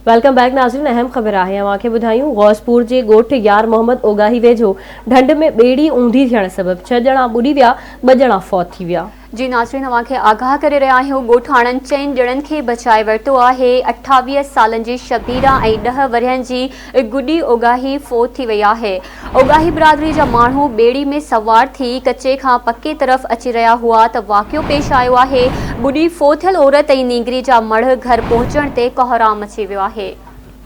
Welcome back नाज़रीन। अहम ख़बर आहे अवांखे ॿुधायूं। गौसपुर जे ॻोठ यार मोहम्मद ओगाही वेझो ढंढ में ॿेड़ी ऊंधी थियण सबब 6 ॼणा ॿुॾी विया, 2 ॼणा फौत थी विया। जी नाज़रीन, अवांखे आगाह करे रहिया आहियूं। ॻोठाणनि 4 ॼणनि खे बचाए वरितो आहे। 28 सालनि जी शबीरा ऐं 10 वरहनि जी गुडी ओगाही फौत थी वई आहे। ओगाही बिरादरी जा माण्हू ॿेड़ी में सवार थी कचे खां पके तरफ़ अची रहिया हुआ त वाक़ियो पेश आयो आहे। ॿुॾी फौत थियल औरत ऐं नींगरी जा मढ़ घर पहुचण ते कोहराम अची वियो आहे।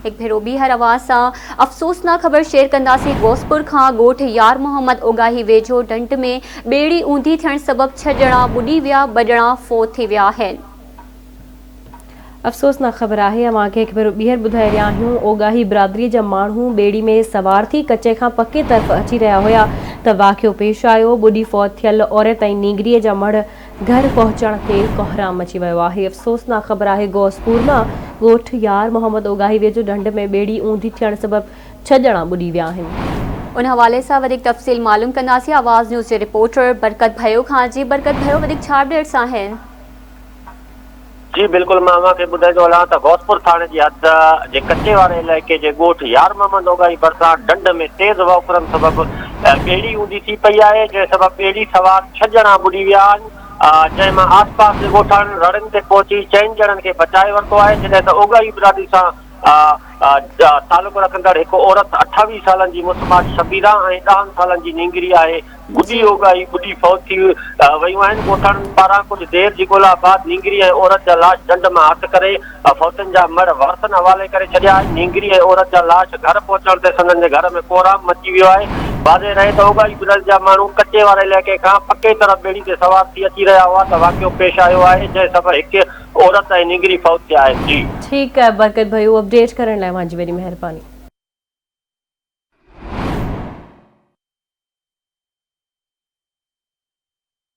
एक भेरो ॿीहर आवाज़ सां अफ़सोसनाक ख़बर शेयर कंदासीं। गौसपुर खां ॻोठ यार मोहम्मद ओगाही वेझो ढंढ में ॿेड़ी ऊंधी थियण सबब 6 ॼणा ॿुॾी विया, 2 ॼणा फौत थी विया आहिनि। अफ़सोसनाक ख़बर आहे अवांखे हिकु भेरो ॿीहर ॿुधाए रहिया आहियूं। ओगाही बिरादरी जा माण्हू ॿेड़ी में सवार थी कचे खां पके तरफ़ अची रहिया हुया त वाक़ियो पेश आयो। ॿुॾी फौत थियल औरत ऐं नींगरीअ जा मढ़ घर पहुचण ते कोहराम अची वियो आहे। अफ़सोसनाक ख़बर आहे गौसपुर मां ॻोठ यार मोहम्मद ओगाही वेझो ढंढ में ॿेड़ी ऊंधी थियण सबब 6 ॼणा ॿुॾी विया आहिनि। उन हवाले सां वधीक तफ़सील मालूम कंदासीं आवाज़ न्यूज़ जे रिपोर्टर बरकत भयो खां। जी बरकत भयो, वधीक छा अपडेट्स आहिनि? जी बिल्कुल, मैं अवांखे ॿुधाईंदो हलां त गौसपुर थाणे जी हद जे कचे वारे इलाइक़े जे ॻोठ यार मोहम्मद ओगाही भरिसां ढंढ में तेज़ वहुकरम सबब ॿेड़ी ऊंधी थी पई आहे, जंहिं सबब ॿेड़ी सवार 6 ॼणा ॿुॾी विया आहिनि। जंहिंमां आसपास जे ॻोठाणनि रड़नि ते पहुची 4 ॼणनि खे बचाए वरितो आहे, जॾहिं त ओगाही बिरादरी सां तालुक़ रखंदड़ हिकु औरत 28 सालनि जी मुसमात शबीरा ऐं 10 सालनि जी नींगरी आहे। गुडी ओगाही ॿुॾी फौत थी वयूं आहिनि। ॻोठाणनि पारां कुझु देर जी ॻोल्हा बाद नींगरी ऐं औरत जा लाश ढंढ मां हथ करे फौतनि जा मड़ वारसनि हवाले करे छॾिया आहिनि। नींगरी ऐं औरत जा लाश घर पहुचण ते संदनि जे घर में कोहराम मची वियो आहे। वाज़े रहे त ओगाही बिरादरी जा माण्हू कचे वारे इलाइक़े खां पके तरफ़ ॿेड़ी ते सवार थी अची रहिया हुआ त वाक़ियो पेश आयो आहे, जंहिं सबब हिकु औरत ऐं नींगरी फौत थिया आहिनि। जी ठीक है बरकत भयो, अपडेट करण लाइ मुंहिंजी वॾी महिरबानी।